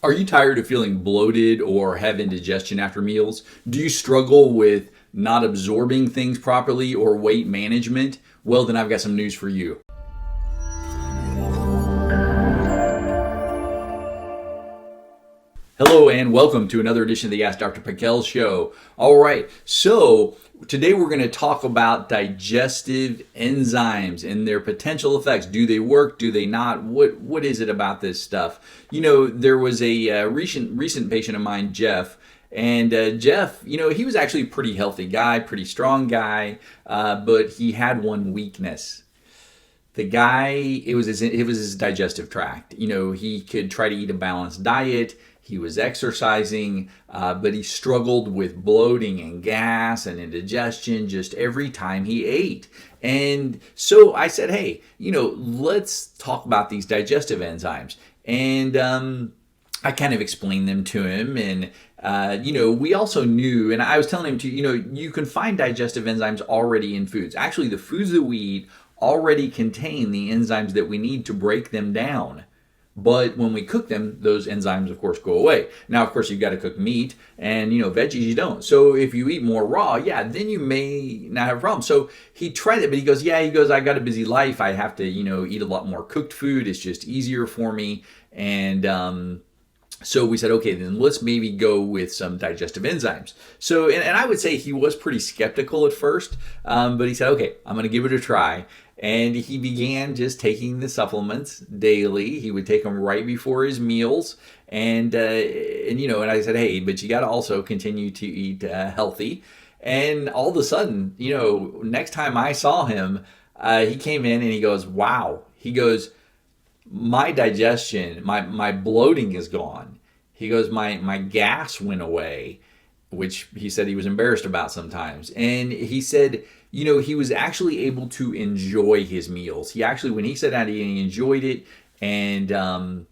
Are you tired of feeling bloated or have indigestion after meals? Do you struggle with not absorbing things properly or weight management? Well, then I've got some news for you. Hello and welcome to another edition of the Ask Dr. Pikel show. All right, so today we're going to talk about digestive enzymes and their potential effects. Do they work? Do they not? What is it about this stuff? You know, there was a recent patient of mine, Jeff. And Jeff, he was actually a pretty healthy guy, pretty strong guy, but he had one weakness. The guy, it was his digestive tract. He could try to eat a balanced diet. He was exercising, but he struggled with bloating and gas and indigestion just every time he ate. And so I said, hey, let's talk about these digestive enzymes. And I kind of explained them to him. And, we also knew, and I was telling him you can find digestive enzymes already in foods. Actually, the foods that we eat already contain the enzymes that we need to break them down. But when we cook them, those enzymes, of course, go away. Now, of course, you've got to cook meat and, veggies, you don't. So if you eat more raw, then you may not have a problem. So he tried it, but he goes, I got a busy life. I have to, eat a lot more cooked food. It's just easier for me. And so we said, okay, then let's maybe go with some digestive enzymes. So, and I would say he was pretty skeptical at first, but he said, okay, I'm going to give it a try. And he began just taking the supplements daily. He would take them right before his meals. And I said, hey, but you got to also continue to eat healthy. And all of a sudden, next time I saw him, he came in and he goes, wow. He goes, my digestion, my bloating is gone. He goes, my gas went away, which he said he was embarrassed about sometimes. And he said, he was actually able to enjoy his meals. He actually, when he sat down, he enjoyed it. And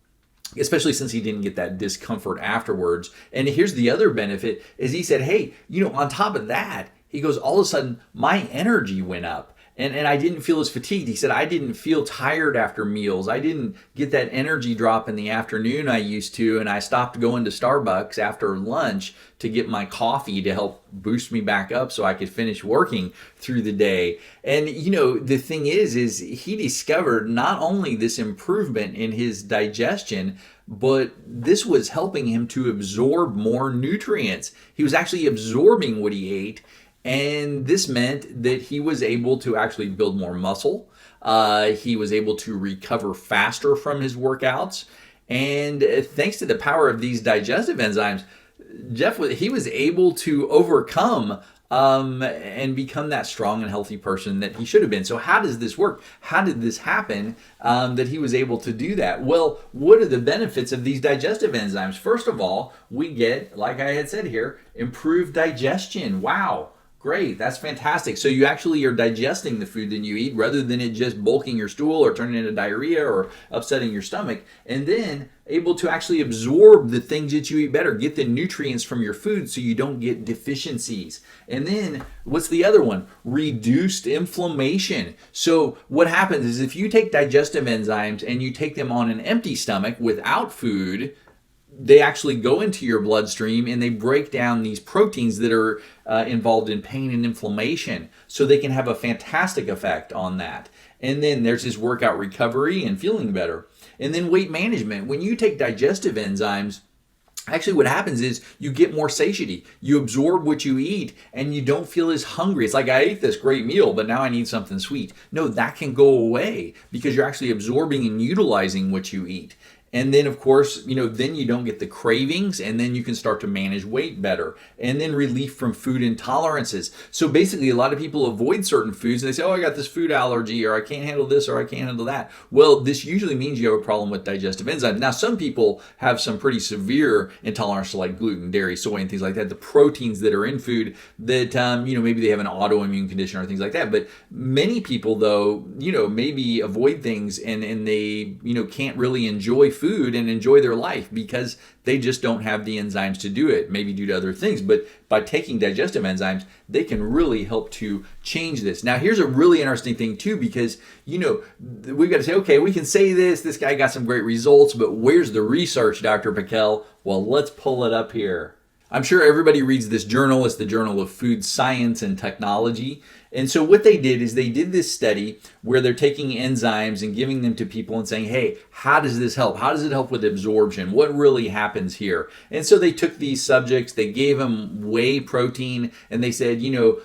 especially since he didn't get that discomfort afterwards. And here's the other benefit is he said, hey, on top of that, he goes, all of a sudden, my energy went up. And I didn't feel as fatigued. He said, I didn't feel tired after meals. I didn't get that energy drop in the afternoon I used to. And I stopped going to Starbucks after lunch to get my coffee to help boost me back up so I could finish working through the day. And, the thing is he discovered not only this improvement in his digestion, but this was helping him to absorb more nutrients. He was actually absorbing what he ate. And this meant that he was able to actually build more muscle. He was able to recover faster from his workouts. And thanks to the power of these digestive enzymes, Jeff, he was able to overcome and become that strong and healthy person that he should have been. So how does this work? How did this happen that he was able to do that? Well, what are the benefits of these digestive enzymes? First of all, we get, like I had said here, improved digestion. Wow. Great, that's fantastic. So you actually are digesting the food that you eat rather than it just bulking your stool or turning into diarrhea or upsetting your stomach. And then able to actually absorb the things that you eat better, get the nutrients from your food so you don't get deficiencies. And then what's the other one? Reduced inflammation. So what happens is if you take digestive enzymes and you take them on an empty stomach without food, they actually go into your bloodstream and they break down these proteins that are involved in pain and inflammation. So they can have a fantastic effect on that. And then there's this workout recovery and feeling better. And then weight management. When you take digestive enzymes, actually what happens is you get more satiety. You absorb what you eat and you don't feel as hungry. It's like I ate this great meal, but now I need something sweet. No, that can go away because you're actually absorbing and utilizing what you eat. And then, of course, then you don't get the cravings and then you can start to manage weight better. And then relief from food intolerances. So basically, a lot of people avoid certain foods and they say, oh, I got this food allergy or I can't handle this or I can't handle that. Well, this usually means you have a problem with digestive enzymes. Now, some people have some pretty severe intolerance to like gluten, dairy, soy, and things like that. The proteins that are in food that, maybe they have an autoimmune condition or things like that. But many people, though, maybe avoid things and they, can't really enjoy food and enjoy their life because they just don't have the enzymes to do it, maybe due to other things. But by taking digestive enzymes, they can really help to change this. Now, here's a really interesting thing too, because, we've got to say, okay, we can say this guy got some great results, but where's the research, Dr. Piquel? Well, let's pull it up here. I'm sure everybody reads this journal. It's the Journal of Food Science and Technology. And so what they did is they did this study where they're taking enzymes and giving them to people and saying, hey, how does this help? How does it help with absorption? What really happens here? And so they took these subjects, they gave them whey protein, and they said,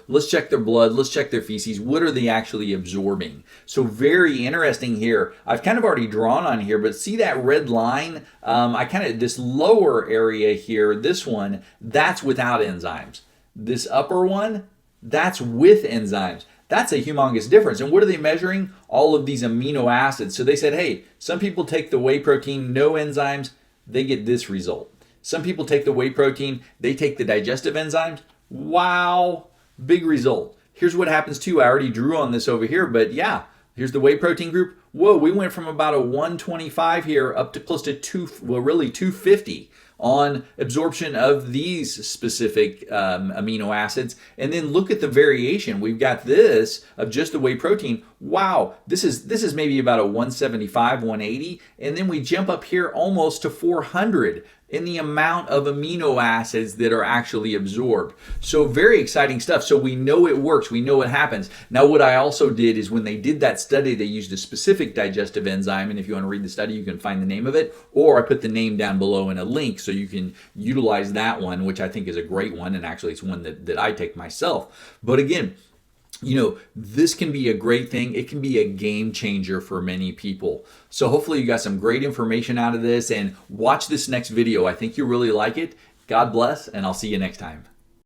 let's check their blood, let's check their feces. What are they actually absorbing? So very interesting here. I've kind of already drawn on here, but see that red line? This lower area here, this one, that's without enzymes. This upper one, that's with enzymes. That's a humongous difference. And what are they measuring? All of these amino acids. So they said, hey, some people take the whey protein, no enzymes, they get this result. Some people take the whey protein, they take the digestive enzymes. Wow, big result. Here's what happens too. I already drew on this over here, but yeah, here's the whey protein group. Whoa, we went from about a 125 here up to close to 250 on absorption of these specific amino acids. And then look at the variation. We've got this of just the whey protein. Wow, this is maybe about a 175, 180. And then we jump up here almost to 400 in the amount of amino acids that are actually absorbed. So very exciting stuff. So we know it works. We know it happens. Now, what I also did is when they did that study, they used a specific digestive enzyme. And if you want to read the study, you can find the name of it. Or I put the name down below in a link so you can utilize that one, which I think is a great one. And actually, it's one that I take myself. But again, this can be a great thing. It can be a game changer for many people. So hopefully you got some great information out of this, and watch this next video. I think you'll really like it. God bless, and I'll see you next time.